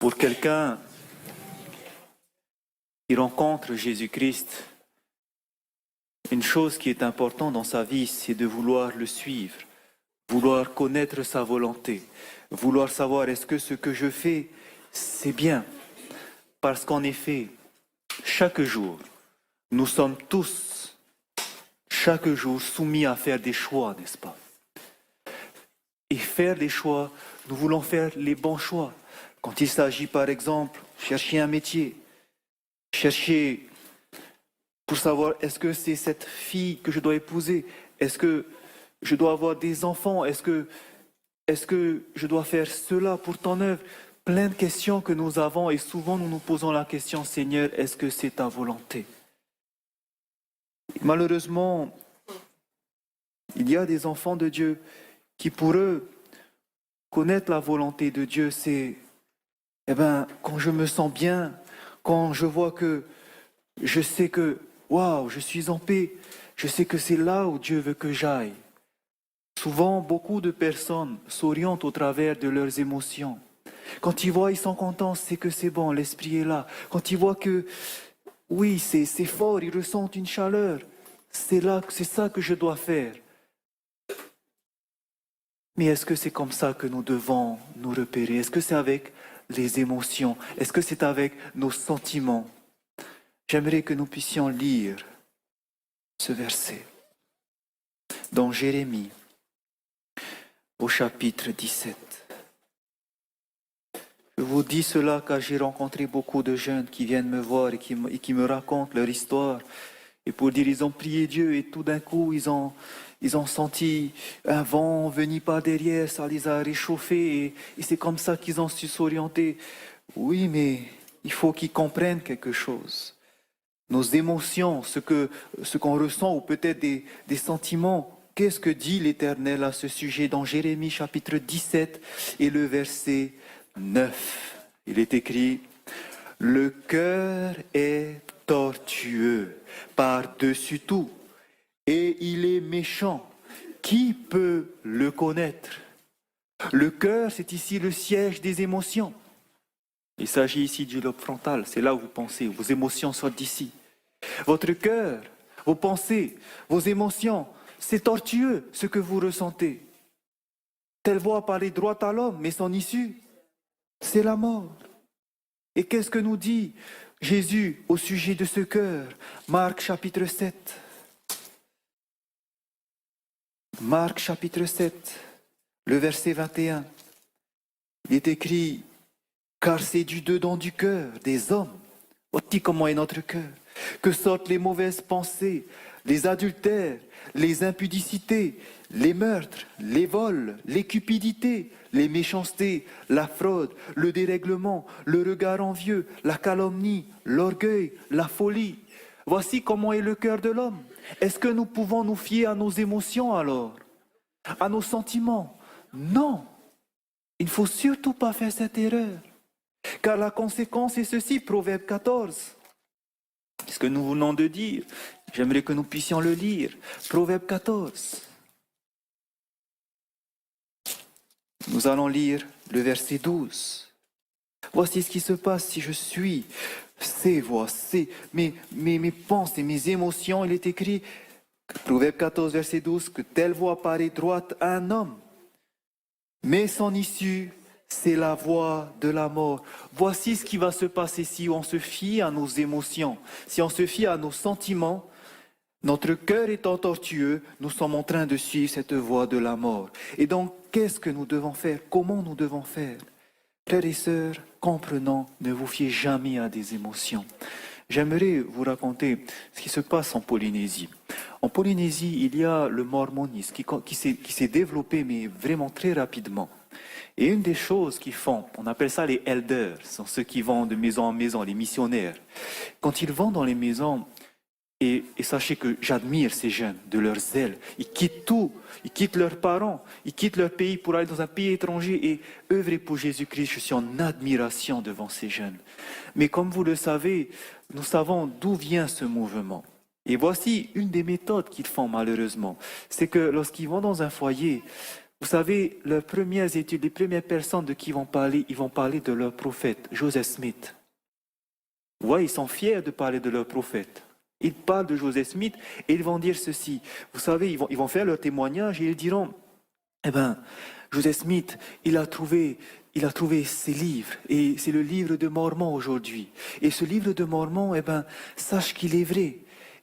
Pour quelqu'un qui rencontre Jésus-Christ, une chose qui est importante dans sa vie, c'est de vouloir le suivre, vouloir connaître sa volonté, vouloir savoir est-ce que ce que je fais, c'est bien. Parce qu'en effet, chaque jour, nous sommes tous, chaque jour, soumis à faire des choix, n'est-ce pas? Et faire des choix, nous voulons faire les bons choix. Quand il s'agit, par exemple, chercher un métier, chercher pour savoir est-ce que c'est cette fille que je dois épouser, est-ce que je dois avoir des enfants, est-ce que je dois faire cela pour ton œuvre? Plein de questions que nous avons et souvent nous nous posons la question, Seigneur, est-ce que c'est ta volonté? Malheureusement, il y a des enfants de Dieu qui pour eux, connaître la volonté de Dieu, c'est, quand je me sens bien, quand je vois que je sais que, waouh, je suis en paix, je sais que c'est là où Dieu veut que j'aille. Souvent, beaucoup de personnes s'orientent au travers de leurs émotions. Quand ils voient, ils sont contents, c'est que c'est bon, l'esprit est là. Quand ils voient que, oui, c'est fort, ils ressentent une chaleur, c'est ça que je dois faire. Mais est-ce que c'est comme ça que nous devons nous repérer? Est-ce que c'est avec les émotions? Est-ce que c'est avec nos sentiments? J'aimerais que nous puissions lire ce verset dans Jérémie, au chapitre 17. Je vous dis cela car j'ai rencontré beaucoup de jeunes qui viennent me voir et qui me racontent leur histoire. Et pour dire, ils ont prié Dieu et tout d'un coup, ils ont senti un vent venir par derrière, ça les a réchauffés et c'est comme ça qu'ils ont su s'orienter. Oui, mais il faut qu'ils comprennent quelque chose. Nos émotions, ce qu'on ressent ou peut-être des sentiments. Qu'est-ce que dit l'Éternel à ce sujet dans Jérémie chapitre 17 et le verset 9? Il est écrit « Le cœur est tortueux par-dessus tout et il est méchant. Qui peut le connaître ?» Le cœur, c'est ici le siège des émotions. Il s'agit ici du lobe frontal, c'est là où vous pensez, vos émotions sortent d'ici. Votre cœur, vos pensées, vos émotions, c'est tortueux ce que vous ressentez. Telle voix parler droit à l'homme, mais son issue, c'est la mort. Et qu'est-ce que nous dit Jésus au sujet de ce cœur? Marc chapitre 7. Marc chapitre 7, le verset 21. Il est écrit « Car c'est du dedans du cœur des hommes, voici comment est notre cœur, que sortent les mauvaises pensées, les adultères, les impudicités, les meurtres, les vols, les cupidités, les méchancetés, la fraude, le dérèglement, le regard envieux, la calomnie, l'orgueil, la folie. Voici comment est le cœur de l'homme. Est-ce que nous pouvons nous fier à nos émotions alors? À nos sentiments? Non. Il ne faut surtout pas faire cette erreur. Car la conséquence est ceci, Proverbe 14. Ce que nous venons de dire, j'aimerais que nous puissions le lire. Proverbe 14. Nous allons lire le verset 12. Voici ce qui se passe si je suis ces voix, mes pensées, mes émotions. Il est écrit, Proverbe 14, verset 12, que telle voix paraît droite à un homme, mais son issue, c'est la voie de la mort. Voici ce qui va se passer si on se fie à nos émotions, si on se fie à nos sentiments. Notre cœur étant tortueux, nous sommes en train de suivre cette voie de la mort. Et donc, qu'est-ce que nous devons faire? Comment nous devons faire? Frères et sœurs, comprenons, ne vous fiez jamais à des émotions. J'aimerais vous raconter ce qui se passe en Polynésie. En Polynésie, il y a le mormonisme qui s'est développé, mais vraiment très rapidement. Et une des choses qu'ils font, on appelle ça les elders, ce sont ceux qui vont de maison en maison, les missionnaires. Quand ils vont dans les maisons, et sachez que j'admire ces jeunes de leur zèle. Ils quittent tout, ils quittent leurs parents, ils quittent leur pays pour aller dans un pays étranger et œuvrer pour Jésus-Christ. Je suis en admiration devant ces jeunes. Mais comme vous le savez, nous savons d'où vient ce mouvement. Et voici une des méthodes qu'ils font malheureusement. C'est que lorsqu'ils vont dans un foyer, Vous savez, les premières études, les premières personnes de qui ils vont parler de leur prophète, Joseph Smith. Ouais, ils sont fiers de parler de leur prophète. Ils parlent de Joseph Smith et ils vont dire ceci. Vous savez, ils vont faire leur témoignage et ils diront, eh bien, Joseph Smith, il a trouvé ses livres et c'est le livre de Mormon aujourd'hui. Et ce livre de Mormon, eh bien, sache qu'il est vrai.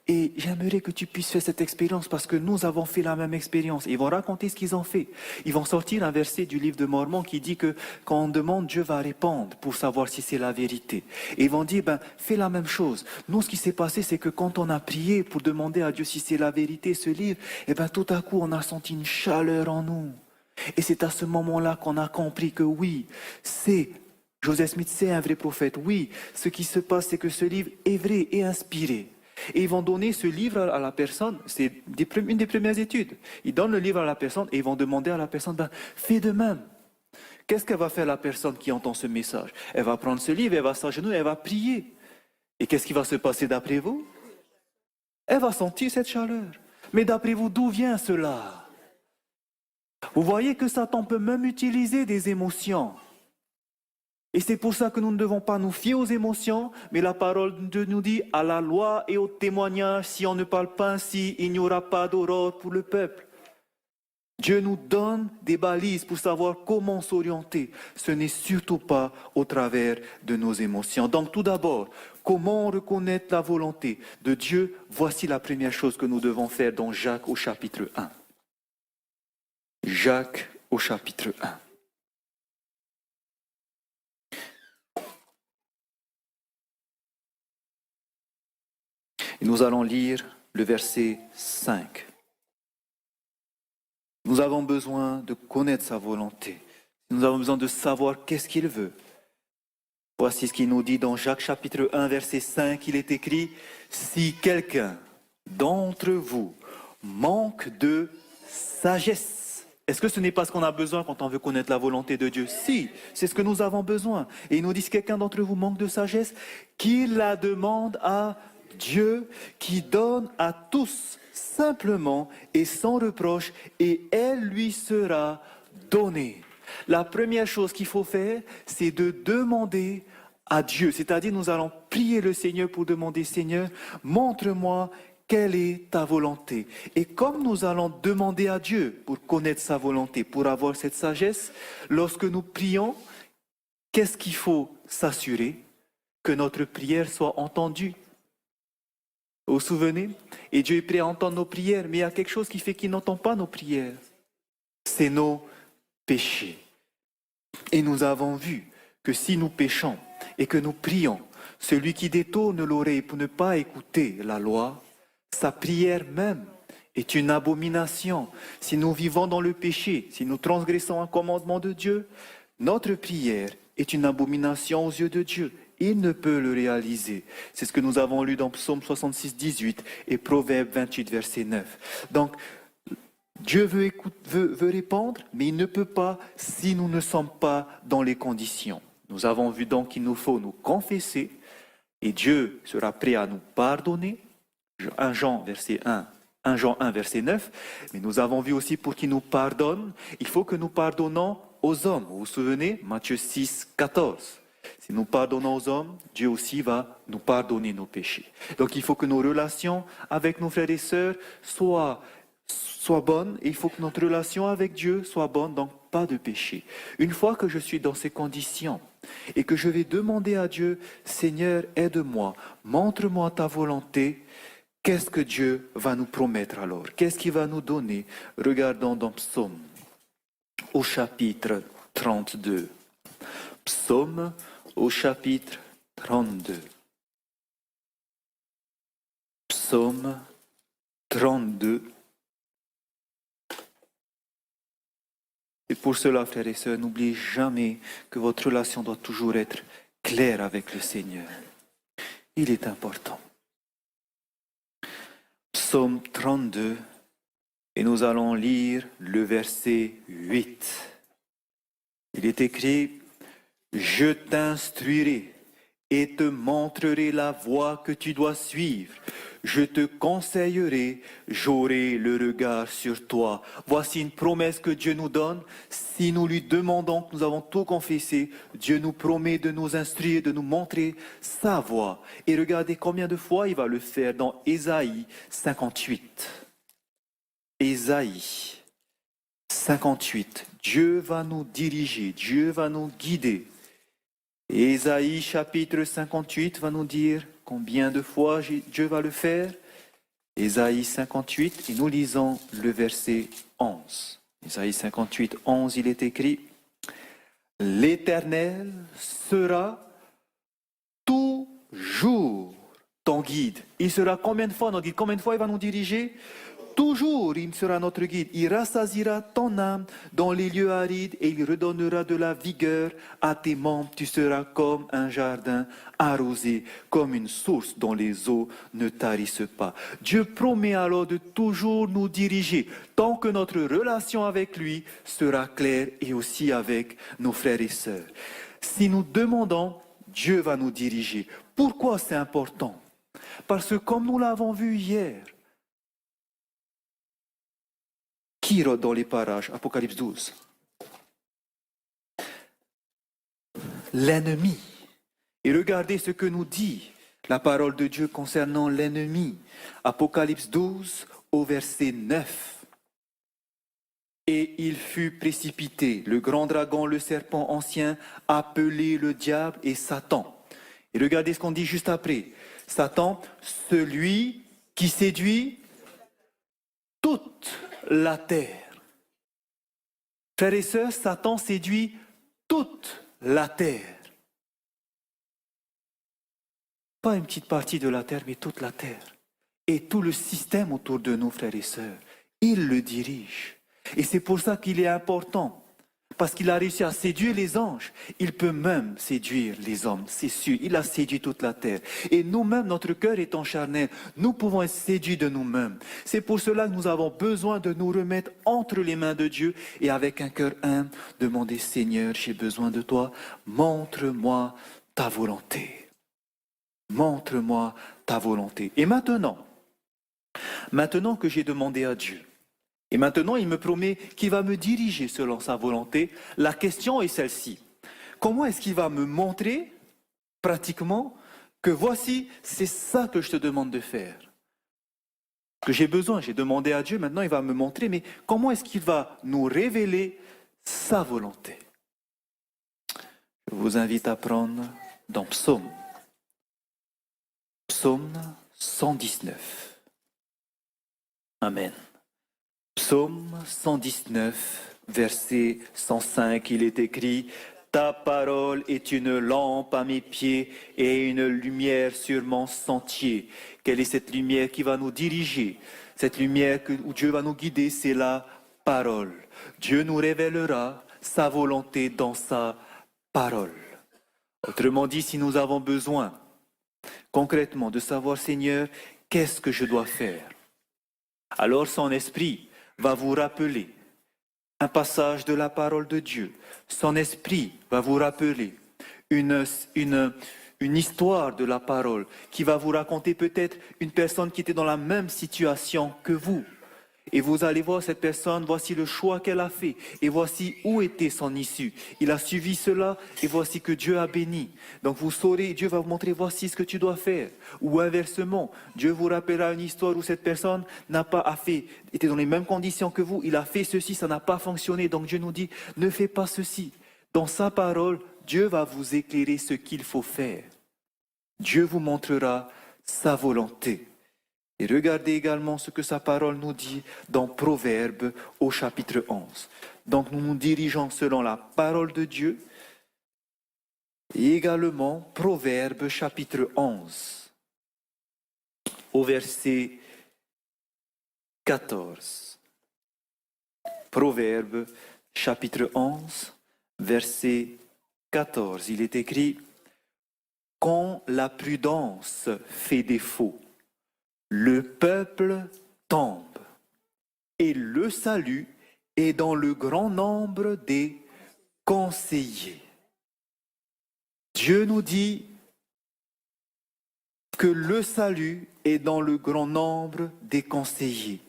Et j'aimerais que tu puisses faire cette expérience parce que nous avons fait la même expérience. Ils vont raconter ce qu'ils ont fait. Ils vont sortir un verset du livre de Mormon qui dit que quand on demande, Dieu va répondre pour savoir si c'est la vérité. Et ils vont dire, fais la même chose. Nous, ce qui s'est passé, c'est que quand on a prié pour demander à Dieu si c'est la vérité, ce livre, tout à coup, on a senti une chaleur en nous. Et c'est à ce moment-là qu'on a compris que oui, Joseph Smith, c'est un vrai prophète. Oui, ce qui se passe, c'est que ce livre est vrai et inspiré. Et ils vont donner ce livre à la personne, c'est une des premières études. Ils donnent le livre à la personne et ils vont demander à la personne, fais de même. Qu'est-ce qu'elle va faire la personne qui entend ce message? Elle va prendre ce livre, elle va s'agenouiller, elle va prier. Et qu'est-ce qui va se passer d'après vous? Elle va sentir cette chaleur. Mais d'après vous, d'où vient cela? Vous voyez que Satan peut même utiliser des émotions. Et c'est pour ça que nous ne devons pas nous fier aux émotions, mais la parole de Dieu nous dit à la loi et au témoignage, si on ne parle pas ainsi, il n'y aura pas d'aurore pour le peuple. Dieu nous donne des balises pour savoir comment s'orienter. Ce n'est surtout pas au travers de nos émotions. Donc tout d'abord, comment reconnaître la volonté de Dieu? Voici la première chose que nous devons faire dans Jacques au chapitre 1. Jacques au chapitre 1. Et nous allons lire le verset 5. Nous avons besoin de connaître sa volonté. Nous avons besoin de savoir qu'est-ce qu'il veut. Voici ce qu'il nous dit dans Jacques chapitre 1, verset 5. Il est écrit, « Si quelqu'un d'entre vous manque de sagesse ». Est-ce que ce n'est pas ce qu'on a besoin quand on veut connaître la volonté de Dieu? Si, c'est ce que nous avons besoin. Et il nous dit, si quelqu'un d'entre vous manque de sagesse, qu'il la demande à Dieu, qui donne à tous simplement et sans reproche, et elle lui sera donnée. La première chose qu'il faut faire, c'est de demander à Dieu. C'est-à-dire, nous allons prier le Seigneur pour demander, Seigneur, montre-moi quelle est ta volonté. Et comme nous allons demander à Dieu pour connaître sa volonté, pour avoir cette sagesse, lorsque nous prions, qu'est-ce qu'il faut s'assurer? Que notre prière soit entendue. Vous vous souvenez? Et Dieu est prêt à entendre nos prières, mais il y a quelque chose qui fait qu'il n'entend pas nos prières. C'est nos péchés. Et nous avons vu que si nous péchons et que nous prions, celui qui détourne l'oreille pour ne pas écouter la loi, sa prière même est une abomination. Si nous vivons dans le péché, si nous transgressons un commandement de Dieu, notre prière est une abomination aux yeux de Dieu. Il ne peut le réaliser. C'est ce que nous avons lu dans Psaume 66, 18 et Proverbe 28, verset 9. Donc, Dieu veut répondre, mais il ne peut pas si nous ne sommes pas dans les conditions. Nous avons vu donc qu'il nous faut nous confesser et Dieu sera prêt à nous pardonner. 1 Jean 1, verset 9. Mais nous avons vu aussi pour qu'il nous pardonne, il faut que nous pardonnons aux hommes. Vous vous souvenez? Matthieu 6, 14. Si nous pardonnons aux hommes, Dieu aussi va nous pardonner nos péchés. Donc il faut que nos relations avec nos frères et sœurs soient bonnes, et il faut que notre relation avec Dieu soit bonne, donc pas de péché. Une fois que je suis dans ces conditions et que je vais demander à Dieu, Seigneur, aide-moi, montre-moi ta volonté, qu'est-ce que Dieu va nous promettre alors? Qu'est-ce qu'il va nous donner? Regardons dans Psaume, au chapitre 32. Psaume, au chapitre 32. Psaume 32. Et pour cela, frères et sœurs, n'oubliez jamais que votre relation doit toujours être claire avec le Seigneur. Il est important. Psaume 32, et nous allons lire le verset 8. Il est écrit, « Je t'instruirai et te montrerai la voie que tu dois suivre. je te conseillerai, j'aurai le regard sur toi. Voici une promesse que Dieu nous donne. Si nous lui demandons, que nous avons tout confessé, Dieu nous promet de nous instruire, de nous montrer sa voie. Et regardez combien de fois il va le faire dans Ésaïe 58. Ésaïe 58. Dieu va nous diriger, Dieu va nous guider. Ésaïe chapitre 58 va nous dire combien de fois Dieu va le faire. Ésaïe 58, et nous lisons le verset 11. Ésaïe 58, 11, il est écrit « L'Éternel sera toujours ton guide. » Il sera combien de fois notre guide? Combien de fois il va nous diriger? Toujours, il sera notre guide. Il rassasiera ton âme dans les lieux arides et il redonnera de la vigueur à tes membres. Tu seras comme un jardin arrosé, comme une source dont les eaux ne tarissent pas. Dieu promet alors de toujours nous diriger, tant que notre relation avec lui sera claire et aussi avec nos frères et sœurs. Si nous demandons, Dieu va nous diriger. Pourquoi c'est important? Parce que comme nous l'avons vu hier, qui rôde dans les parages? Apocalypse 12. L'ennemi. Et regardez ce que nous dit la parole de Dieu concernant l'ennemi. Apocalypse 12 au verset 9. Et il fut précipité, le grand dragon, le serpent ancien, appelé le diable et Satan. Et regardez ce qu'on dit juste après. Satan, celui qui séduit toute la terre. Frères et sœurs, Satan séduit toute la terre. Pas une petite partie de la terre, mais toute la terre. Et tout le système autour de nous, frères et sœurs. Il le dirige. Et c'est pour ça qu'il est important. Parce qu'il a réussi à séduire les anges. Il peut même séduire les hommes, c'est sûr. Il a séduit toute la terre. Et nous-mêmes, notre cœur étant charnel, nous pouvons être séduits de nous-mêmes. C'est pour cela que nous avons besoin de nous remettre entre les mains de Dieu et avec un cœur humble, demander, Seigneur, j'ai besoin de toi, montre-moi ta volonté. Montre-moi ta volonté. Et maintenant que j'ai demandé à Dieu, et maintenant, il me promet qu'il va me diriger selon sa volonté. La question est celle-ci. Comment est-ce qu'il va me montrer, pratiquement, que voici, c'est ça que je te demande de faire? Que j'ai besoin, j'ai demandé à Dieu, maintenant il va me montrer, mais comment est-ce qu'il va nous révéler sa volonté? Je vous invite à prendre dans Psaume 119. Amen. Psaume 119, verset 105, il est écrit « Ta parole est une lampe à mes pieds et une lumière sur mon sentier. » Quelle est cette lumière qui va nous diriger? Cette lumière où Dieu va nous guider, c'est la parole. Dieu nous révélera sa volonté dans sa parole. Autrement dit, si nous avons besoin concrètement de savoir, Seigneur, qu'est-ce que je dois faire? Alors son esprit va vous rappeler un passage de la parole de Dieu. Son esprit va vous rappeler une histoire de la parole qui va vous raconter peut-être une personne qui était dans la même situation que vous. Et vous allez voir cette personne, voici le choix qu'elle a fait et voici où était son issue. Il a suivi cela et voici que Dieu a béni. Donc vous saurez, Dieu va vous montrer, voici ce que tu dois faire. Ou inversement, Dieu vous rappellera une histoire où cette personne n'a pas fait, était dans les mêmes conditions que vous, il a fait ceci, ça n'a pas fonctionné. Donc Dieu nous dit, ne fais pas ceci. Dans sa parole, Dieu va vous éclairer ce qu'il faut faire. Dieu vous montrera sa volonté. Et regardez également ce que sa parole nous dit dans Proverbes au chapitre 11. Donc nous nous dirigeons selon la parole de Dieu. Et également Proverbes chapitre 11 au verset 14. Proverbes chapitre 11 verset 14. Il est écrit « Quand la prudence fait défaut, le peuple tombe, et le salut est dans le grand nombre des conseillers. » Dieu nous dit, que le salut est dans le grand nombre des conseillers.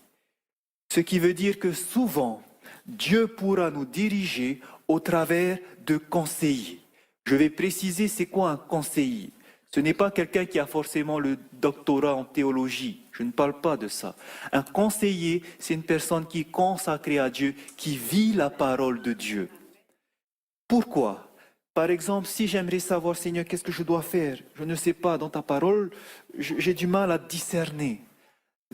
Ce qui veut dire que souvent, Dieu pourra nous diriger au travers de conseillers. Je vais préciser c'est quoi un conseiller. Ce n'est pas quelqu'un qui a forcément le doctorat en théologie. Je ne parle pas de ça. Un conseiller, c'est une personne qui est consacrée à Dieu, qui vit la parole de Dieu. Pourquoi ? Par exemple, si j'aimerais savoir, Seigneur, qu'est-ce que je dois faire ? Je ne sais pas, dans ta parole, j'ai du mal à discerner.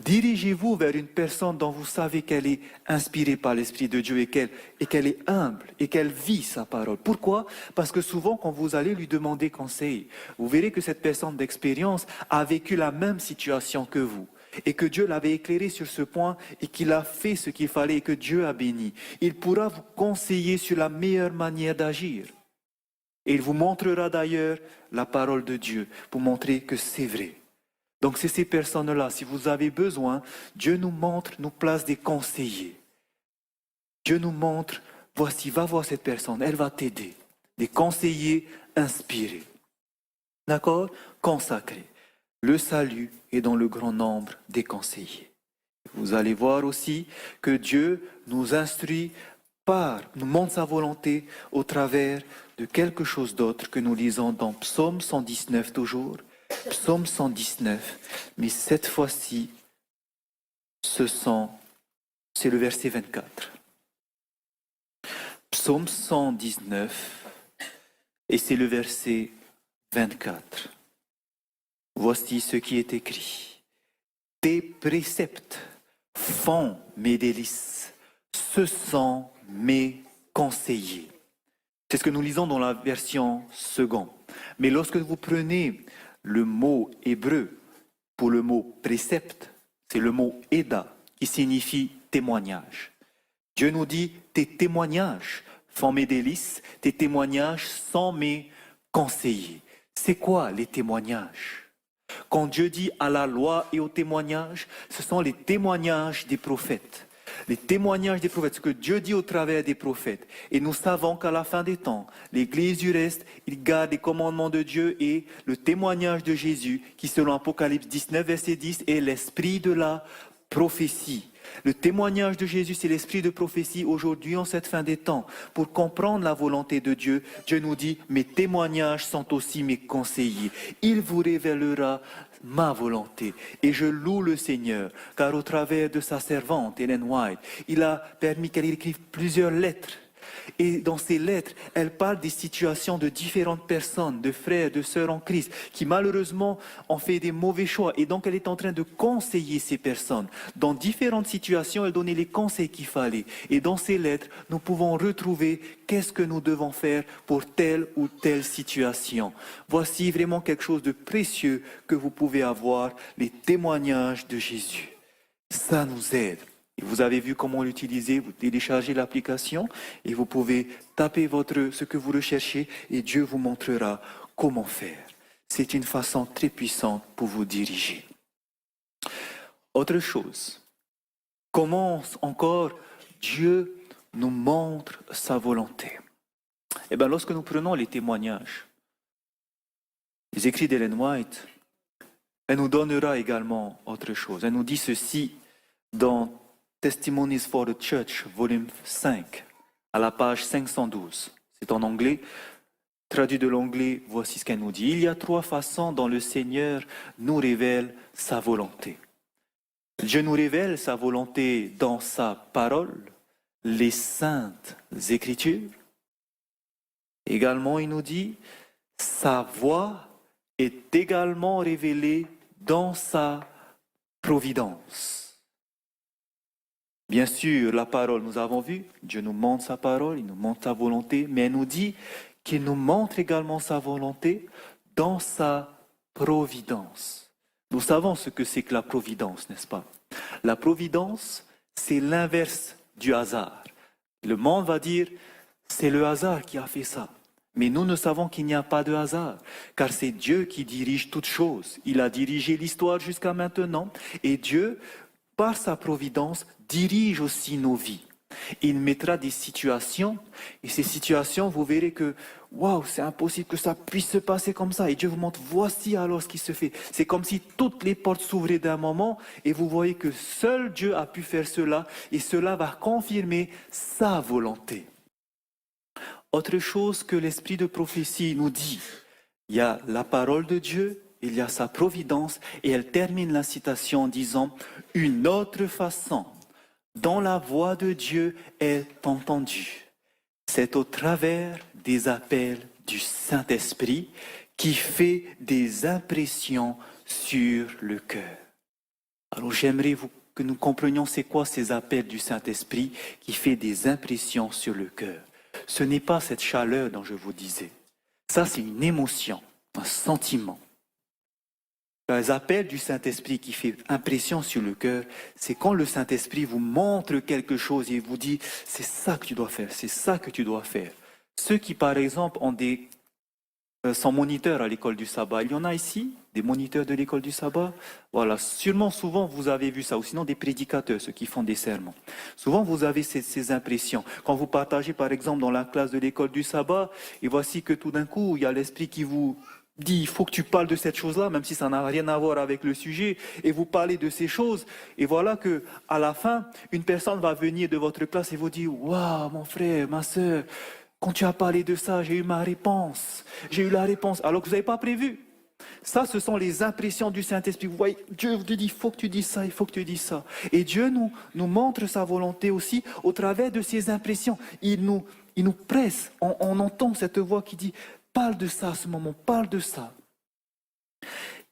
Dirigez-vous vers une personne dont vous savez qu'elle est inspirée par l'Esprit de Dieu et qu'elle est humble et qu'elle vit sa parole. Pourquoi ? Parce que souvent, quand vous allez lui demander conseil, vous verrez que cette personne d'expérience a vécu la même situation que vous et que Dieu l'avait éclairé sur ce point et qu'il a fait ce qu'il fallait et que Dieu a béni. Il pourra vous conseiller sur la meilleure manière d'agir. Et il vous montrera d'ailleurs la parole de Dieu pour montrer que c'est vrai. Donc c'est ces personnes-là, si vous avez besoin, Dieu nous montre, nous place des conseillers. Dieu nous montre, voici, va voir cette personne, elle va t'aider. Des conseillers inspirés. D'accord ? Consacrés. Le salut est dans le grand nombre des conseillers. Vous allez voir aussi que Dieu nous instruit nous montre sa volonté au travers de quelque chose d'autre que nous lisons dans Psaume 119 toujours. Psaume 119, mais cette fois-ci, c'est le verset 24. Psaume 119, et c'est le verset 24. Voici ce qui est écrit. Tes préceptes font mes délices, ce sont mes conseillers. C'est ce que nous lisons dans la version seconde. Mais lorsque vous prenez le mot hébreu pour le mot précepte, c'est le mot Eda qui signifie témoignage. Dieu nous dit, tes témoignages font mes délices, tes témoignages sont mes conseillers. C'est quoi les témoignages ? Quand Dieu dit à la loi et aux témoignages, ce sont les témoignages des prophètes. Les témoignages des prophètes, ce que Dieu dit au travers des prophètes. Et nous savons qu'à la fin des temps, l'Église du reste, il garde les commandements de Dieu et le témoignage de Jésus, qui selon Apocalypse 19, verset 10, est l'esprit de la prophétie. Le témoignage de Jésus, c'est l'esprit de prophétie aujourd'hui en cette fin des temps. Pour comprendre la volonté de Dieu, Dieu nous dit, mes témoignages sont aussi mes conseillers. Il vous révélera ma volonté. Et je loue le Seigneur, car au travers de sa servante, Ellen White, il a permis qu'elle écrive plusieurs lettres. Et dans ces lettres, elle parle des situations de différentes personnes, de frères, de sœurs en Christ, qui malheureusement ont fait des mauvais choix. Et donc elle est en train de conseiller ces personnes. Dans différentes situations, elle donnait les conseils qu'il fallait. Et dans ces lettres, nous pouvons retrouver qu'est-ce que nous devons faire pour telle ou telle situation. Voici vraiment quelque chose de précieux que vous pouvez avoir, les témoignages de Jésus. Ça nous aide. Et vous avez vu comment l'utiliser, vous téléchargez l'application et vous pouvez taper ce que vous recherchez et Dieu vous montrera comment faire. C'est une façon très puissante pour vous diriger. Autre chose, comment encore Dieu nous montre sa volonté. Eh bien, lorsque nous prenons les témoignages, les écrits d'Ellen White, elle nous donnera également autre chose. Elle nous dit ceci dans Testimonies for the Church, volume 5, à la page 512. C'est en anglais. Traduit de l'anglais, voici ce qu'elle nous dit. Il y a 3 façons dont le Seigneur nous révèle sa volonté. Dieu nous révèle sa volonté dans sa parole, les saintes écritures. Également, il nous dit, sa voix est également révélée dans sa providence. Bien sûr, la parole, nous avons vu, Dieu nous montre sa parole, il nous montre sa volonté, mais elle nous dit qu'il nous montre également sa volonté dans sa providence. Nous savons ce que c'est que la providence, n'est-ce pas? La providence, c'est l'inverse du hasard. Le monde va dire, c'est le hasard qui a fait ça. Mais nous savons qu'il n'y a pas de hasard, car c'est Dieu qui dirige toutes choses. Il a dirigé l'histoire jusqu'à maintenant, et Dieu, par sa providence, dirige aussi nos vies. Il mettra des situations, et ces situations, vous verrez que, waouh, c'est impossible que ça puisse se passer comme ça. Et Dieu vous montre, voici alors ce qui se fait. C'est comme si toutes les portes s'ouvraient d'un moment, et vous voyez que seul Dieu a pu faire cela, et cela va confirmer sa volonté. Autre chose que l'esprit de prophétie nous dit, il y a la parole de Dieu, il y a sa providence, et elle termine la citation en disant « une autre façon dont la voix de Dieu est entendue. C'est au travers des appels du Saint-Esprit qui fait des impressions sur le cœur. » Alors j'aimerais que nous comprenions c'est quoi ces appels du Saint-Esprit qui fait des impressions sur le cœur. Ce n'est pas cette chaleur dont je vous disais. Ça, c'est une émotion, un sentiment. Les appels du Saint-Esprit qui fait impression sur le cœur, c'est quand le Saint-Esprit vous montre quelque chose et vous dit « c'est ça que tu dois faire, c'est ça que tu dois faire ». Ceux qui, par exemple, sont moniteurs à l'école du sabbat, il y en a ici, des moniteurs de l'école du sabbat. Voilà, sûrement, souvent, vous avez vu ça, ou sinon des prédicateurs, ceux qui font des sermons. Souvent, vous avez ces impressions. Quand vous partagez, par exemple, dans la classe de l'école du sabbat, et voici que tout d'un coup, il y a l'Esprit qui vous dit, il faut que tu parles de cette chose-là, même si ça n'a rien à voir avec le sujet, et vous parlez de ces choses, et voilà que à la fin, une personne va venir de votre classe et vous dit, waouh, mon frère, ma soeur, quand tu as parlé de ça, j'ai eu ma réponse, j'ai eu la réponse, alors que vous n'avez pas prévu. Ça, ce sont les impressions du Saint-Esprit. Vous voyez, Dieu vous dit, il faut que tu dises ça, il faut que tu dises ça. Et Dieu nous montre sa volonté aussi au travers de ces impressions. Il nous presse, on entend cette voix qui dit, parle de ça à ce moment, parle de ça.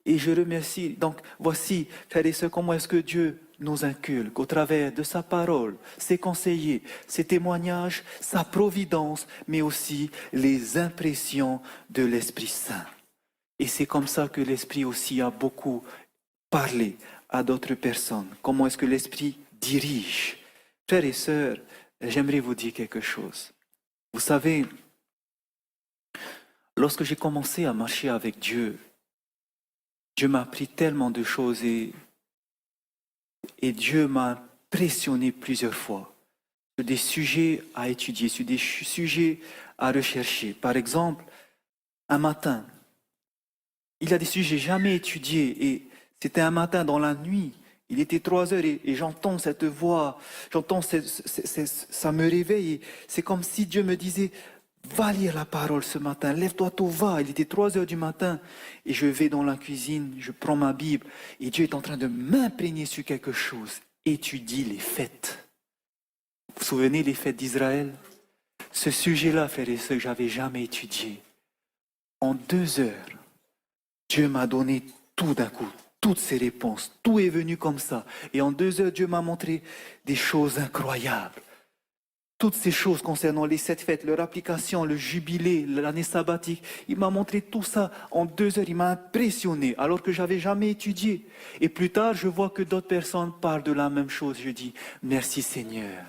Et je remercie, donc voici, frères et sœurs, comment est-ce que Dieu nous inculque au travers de sa parole, ses conseillers, ses témoignages, sa providence, mais aussi les impressions de l'Esprit Saint. Et c'est comme ça que l'Esprit aussi a beaucoup parlé à d'autres personnes. Comment est-ce que l'Esprit dirige? Frères et sœurs, j'aimerais vous dire quelque chose. Vous savez, lorsque j'ai commencé à marcher avec Dieu, Dieu m'a appris tellement de choses et Dieu m'a impressionné plusieurs fois sur des sujets à étudier, sur des sujets à rechercher. Par exemple, un matin, il y a des sujets jamais étudiés et c'était un matin dans la nuit. Il était 3 heures et j'entends cette voix, ça me réveille. C'est comme si Dieu me disait, va lire la parole ce matin, lève-toi tôt, va. Il était 3 heures du matin et je vais dans la cuisine, je prends ma Bible et Dieu est en train de m'imprégner sur quelque chose. Étudie les fêtes. Vous vous souvenez des fêtes d'Israël? Ce sujet-là, frères et sœurs, que j'avais jamais étudié. En 2 heures, Dieu m'a donné tout d'un coup, toutes ces réponses. Tout est venu comme ça. Et en 2 heures, Dieu m'a montré des choses incroyables. Toutes ces choses concernant les 7 fêtes, leur application, le jubilé, l'année sabbatique. Il m'a montré tout ça en 2 heures. Il m'a impressionné alors que je n'avais jamais étudié. Et plus tard, je vois que d'autres personnes parlent de la même chose. Je dis, merci Seigneur.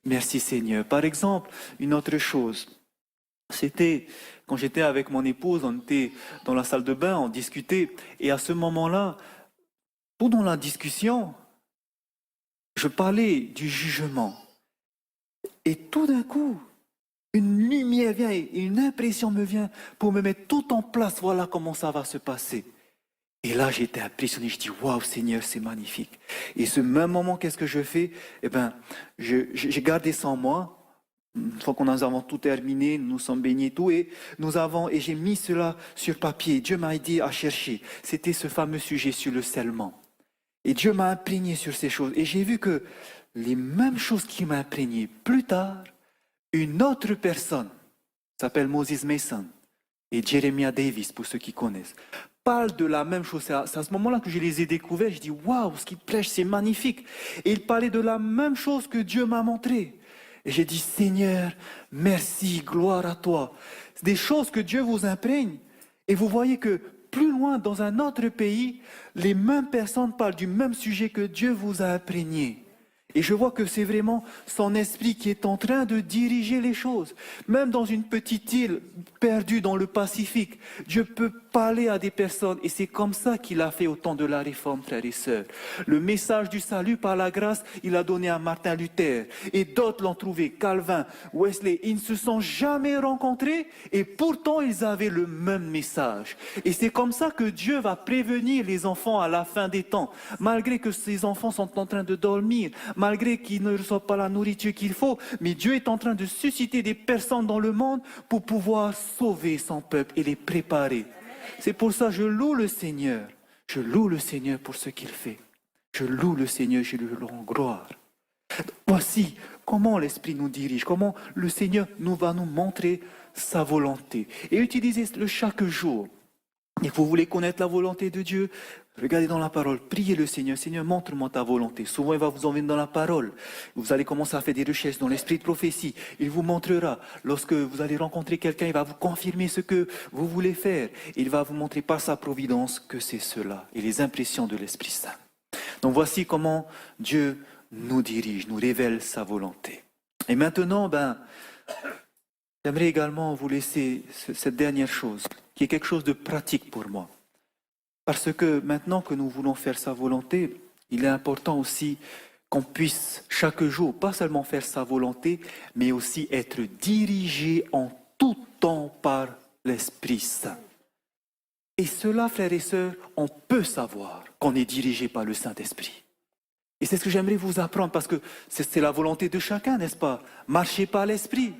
Merci Seigneur. Par exemple, une autre chose. C'était quand j'étais avec mon épouse, on était dans la salle de bain, on discutait. Et à ce moment-là, pendant la discussion, je parlais du jugement. Et tout d'un coup, une lumière vient et une impression me vient pour me mettre tout en place. Voilà comment ça va se passer. Et là, j'étais impressionné. Je dis, waouh, Seigneur, c'est magnifique. Et ce même moment, qu'est-ce que je fais? Eh bien, j'ai gardé ça en moi. Une fois qu'on a tout terminé, nous sommes baignés tout, et j'ai mis cela sur papier. Dieu m'a aidé à chercher. C'était ce fameux sujet sur le scellement. Et Dieu m'a imprégné sur ces choses. Et j'ai vu que les mêmes choses qui m'ont imprégné, plus tard, une autre personne, s'appelle Moses Mason, et Jeremiah Davis, pour ceux qui connaissent, parlent de la même chose. C'est à ce moment-là que je les ai découverts. Je dis, waouh, ce qu'ils prêchent, c'est magnifique. Et ils parlaient de la même chose que Dieu m'a montré. Et j'ai dit, Seigneur, merci, gloire à toi. C'est des choses que Dieu vous imprègne. Et vous voyez que plus loin, dans un autre pays, les mêmes personnes parlent du même sujet que Dieu vous a imprégné. Et je vois que c'est vraiment son esprit qui est en train de diriger les choses. Même dans une petite île perdue dans le Pacifique, Dieu peut parler à des personnes. Et c'est comme ça qu'il a fait au temps de la Réforme, frères et sœurs. Le message du salut par la grâce, il a donné à Martin Luther. Et d'autres l'ont trouvé, Calvin, Wesley. Ils ne se sont jamais rencontrés et pourtant ils avaient le même message. Et c'est comme ça que Dieu va prévenir les enfants à la fin des temps. Malgré que ces enfants sont en train de dormir, malgré qu'ils ne reçoivent pas la nourriture qu'il faut, mais Dieu est en train de susciter des personnes dans le monde pour pouvoir sauver son peuple et les préparer. C'est pour ça que je loue le Seigneur. Je loue le Seigneur pour ce qu'il fait. Je loue le Seigneur, je lui rends gloire. Voici comment l'Esprit nous dirige, comment le Seigneur va nous montrer sa volonté. Et utilisez-le chaque jour. Et vous voulez connaître la volonté de Dieu, regardez dans la parole, priez le Seigneur. Seigneur, montre-moi ta volonté. Souvent, il va vous emmener dans la parole. Vous allez commencer à faire des recherches dans l'esprit de prophétie. Il vous montrera. Lorsque vous allez rencontrer quelqu'un, il va vous confirmer ce que vous voulez faire. Il va vous montrer par sa providence que c'est cela et les impressions de l'Esprit Saint. Donc voici comment Dieu nous dirige, nous révèle sa volonté. Et maintenant, j'aimerais également vous laisser cette dernière chose, qui est quelque chose de pratique pour moi. Parce que maintenant que nous voulons faire sa volonté, il est important aussi qu'on puisse chaque jour, pas seulement faire sa volonté, mais aussi être dirigé en tout temps par l'Esprit Saint. Et cela, frères et sœurs, on peut savoir qu'on est dirigé par le Saint-Esprit. Et c'est ce que j'aimerais vous apprendre, parce que c'est la volonté de chacun, n'est-ce pas? Marcher par l'Esprit.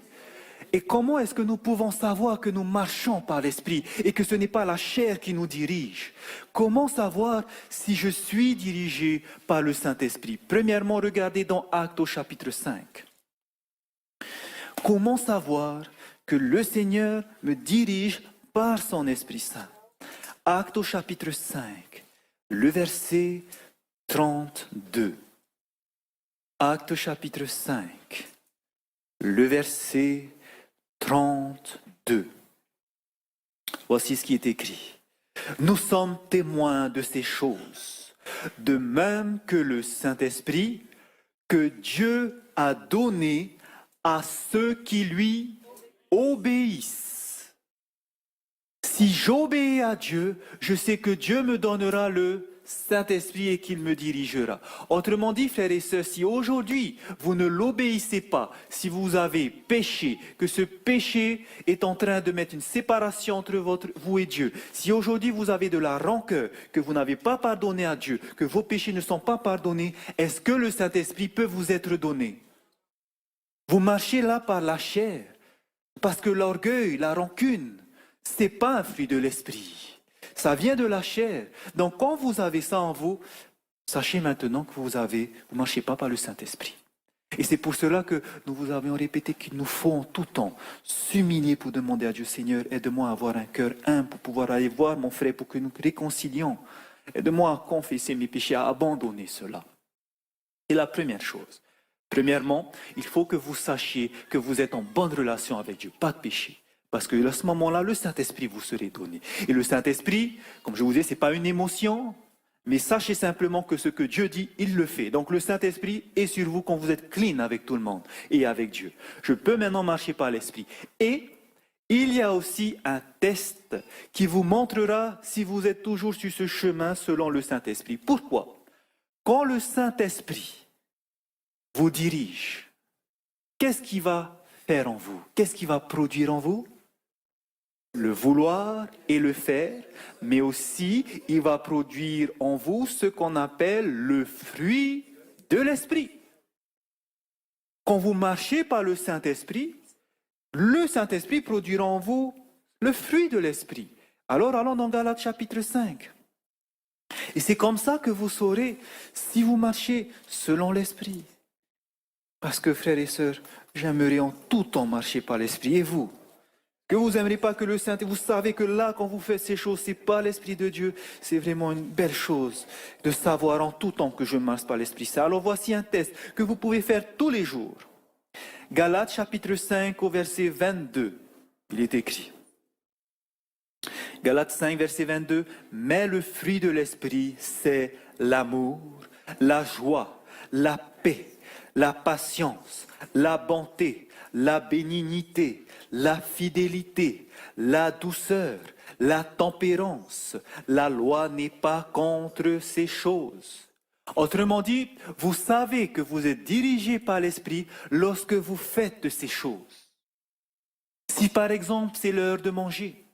Et comment est-ce que nous pouvons savoir que nous marchons par l'Esprit et que ce n'est pas la chair qui nous dirige? Comment savoir si je suis dirigé par le Saint-Esprit? Premièrement, regardez dans Actes au chapitre 5. Comment savoir que le Seigneur me dirige par son Esprit Saint? Actes au chapitre 5, le verset 32. Actes chapitre 5, le verset 32. Voici ce qui est écrit. Nous sommes témoins de ces choses, de même que le Saint-Esprit que Dieu a donné à ceux qui lui obéissent. Si j'obéis à Dieu, je sais que Dieu me donnera le Saint-Esprit et qu'il me dirigera. Autrement dit, frères et sœurs, si aujourd'hui vous ne l'obéissez pas, si vous avez péché, que ce péché est en train de mettre une séparation entre vous et Dieu, si aujourd'hui vous avez de la rancœur, que vous n'avez pas pardonné à Dieu, que vos péchés ne sont pas pardonnés, est-ce que le Saint-Esprit peut vous être donné? Vous marchez là par la chair, parce que l'orgueil, la rancune, ce n'est pas un fruit de l'esprit. Ça vient de la chair. Donc quand vous avez ça en vous, sachez maintenant que vous ne marchez pas par le Saint-Esprit. Et c'est pour cela que nous vous avions répété qu'il nous faut en tout temps s'humilier pour demander à Dieu, Seigneur, aide-moi à avoir un cœur humble pour pouvoir aller voir mon frère, pour que nous réconcilions. Aide-moi à confesser mes péchés, à abandonner cela. C'est la première chose. Premièrement, il faut que vous sachiez que vous êtes en bonne relation avec Dieu, pas de péché. Parce que à ce moment-là, le Saint-Esprit vous serait donné. Et le Saint-Esprit, comme je vous disais, ce n'est pas une émotion, mais sachez simplement que ce que Dieu dit, il le fait. Donc le Saint-Esprit est sur vous quand vous êtes clean avec tout le monde et avec Dieu. Je peux maintenant marcher par l'Esprit. Et il y a aussi un test qui vous montrera si vous êtes toujours sur ce chemin selon le Saint-Esprit. Pourquoi? Quand le Saint-Esprit vous dirige, qu'est-ce qu'il va faire en vous? Qu'est-ce qu'il va produire en vous? Le vouloir et le faire, mais aussi il va produire en vous ce qu'on appelle le fruit de l'Esprit. Quand vous marchez par le Saint-Esprit produira en vous le fruit de l'Esprit. Alors allons dans Galates chapitre 5. Et c'est comme ça que vous saurez si vous marchez selon l'Esprit. Parce que frères et sœurs, j'aimerais en tout temps marcher par l'Esprit. Et vous? Que vous n'aimeriez pas que le Saint, vous savez que là, quand vous faites ces choses, ce n'est pas l'Esprit de Dieu. C'est vraiment une belle chose de savoir en tout temps que je marche par l'Esprit Saint. Alors voici un test que vous pouvez faire tous les jours. Galates chapitre 5 au verset 22, il est écrit. Galates 5 verset 22, mais le fruit de l'Esprit, c'est l'amour, la joie, la paix, la patience, la bonté, la bénignité, la fidélité, la douceur, la tempérance. La loi n'est pas contre ces choses. Autrement dit, vous savez que vous êtes dirigé par l'Esprit lorsque vous faites de ces choses. Si par exemple c'est l'heure de manger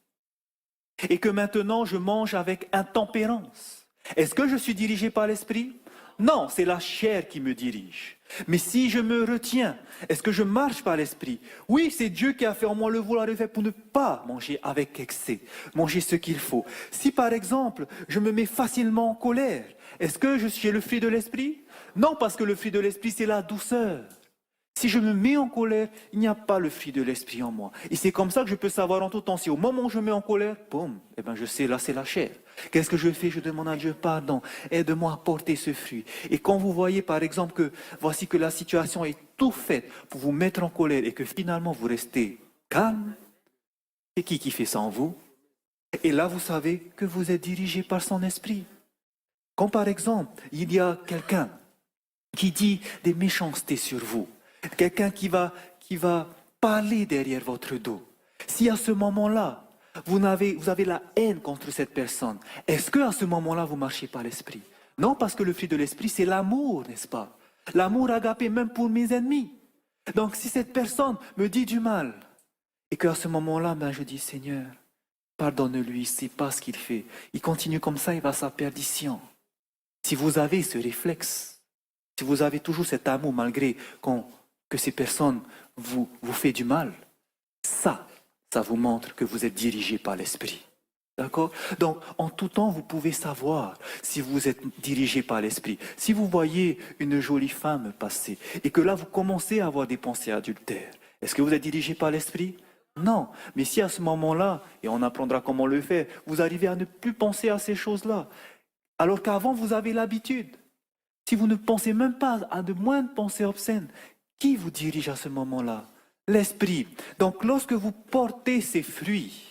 et que maintenant je mange avec intempérance, est-ce que je suis dirigé par l'Esprit? Non, c'est la chair qui me dirige. Mais si je me retiens, est-ce que je marche par l'Esprit? Oui, c'est Dieu qui a fait en moi le vouloir et le faire pour ne pas manger avec excès, manger ce qu'il faut. Si par exemple, je me mets facilement en colère, est-ce que j'ai le fruit de l'Esprit? Non, parce que le fruit de l'Esprit, c'est la douceur. Si je me mets en colère, il n'y a pas le fruit de l'Esprit en moi. Et c'est comme ça que je peux savoir en tout temps. Si au moment où je me mets en colère, boum, eh ben je sais, là c'est la chair. Qu'est-ce que je fais? Je demande à Dieu pardon. Aide-moi à porter ce fruit. Et quand vous voyez par exemple que voici que la situation est tout faite pour vous mettre en colère et que finalement vous restez calme, c'est qui fait ça en vous? Et là vous savez que vous êtes dirigé par son esprit. Quand par exemple il y a quelqu'un qui dit des méchancetés sur vous, quelqu'un qui va parler derrière votre dos. Si à ce moment-là, vous avez la haine contre cette personne, est-ce qu'à ce moment-là, vous marchez par l'esprit? Non, parce que le fruit de l'esprit, c'est l'amour, n'est-ce pas? L'amour agapé même pour mes ennemis. Donc si cette personne me dit du mal, et qu'à ce moment-là, je dis, Seigneur, pardonne-lui, il ne sait pas ce qu'il fait. Il continue comme ça, il va à sa perdition. Si vous avez ce réflexe, si vous avez toujours cet amour malgré que ces personnes vous font du mal, ça vous montre que vous êtes dirigé par l'Esprit. D'accord? Donc, en tout temps, vous pouvez savoir si vous êtes dirigé par l'Esprit. Si vous voyez une jolie femme passer et que là, vous commencez à avoir des pensées adultères, est-ce que vous êtes dirigé par l'Esprit? Non. Mais si à ce moment-là, et on apprendra comment le faire, vous arrivez à ne plus penser à ces choses-là, alors qu'avant, vous avez l'habitude. Si vous ne pensez même pas à de moindres pensées obscènes, qui vous dirige à ce moment-là? L'Esprit. Donc lorsque vous portez ces fruits,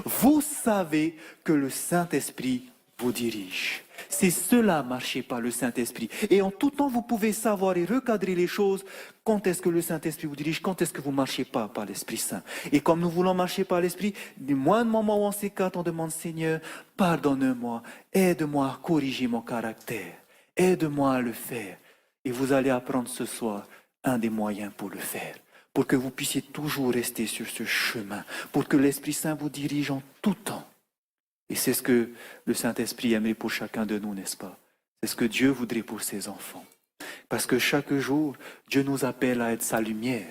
vous savez que le Saint-Esprit vous dirige. C'est cela, marcher par le Saint-Esprit. Et en tout temps, vous pouvez savoir et recadrer les choses. Quand est-ce que le Saint-Esprit vous dirige? Quand est-ce que vous ne marchez pas par l'Esprit Saint? Et comme nous voulons marcher par l'Esprit, du moindre moment où on s'écarte, on demande, Seigneur, pardonne-moi, aide-moi à corriger mon caractère. Aide-moi à le faire. Et vous allez apprendre ce soir un des moyens pour le faire. Pour que vous puissiez toujours rester sur ce chemin. Pour que l'Esprit Saint vous dirige en tout temps. Et c'est ce que le Saint-Esprit aimerait pour chacun de nous, n'est-ce pas? C'est ce que Dieu voudrait pour ses enfants. Parce que chaque jour, Dieu nous appelle à être sa lumière.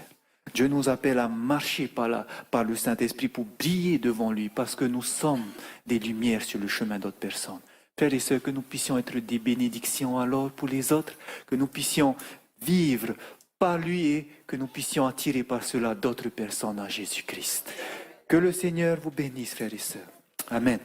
Dieu nous appelle à marcher par le Saint-Esprit pour briller devant lui. Parce que nous sommes des lumières sur le chemin d'autres personnes. Frères et sœurs, que nous puissions être des bénédictions alors pour les autres, que nous puissions vivre par lui et que nous puissions attirer par cela d'autres personnes à Jésus-Christ. Que le Seigneur vous bénisse, frères et sœurs. Amen.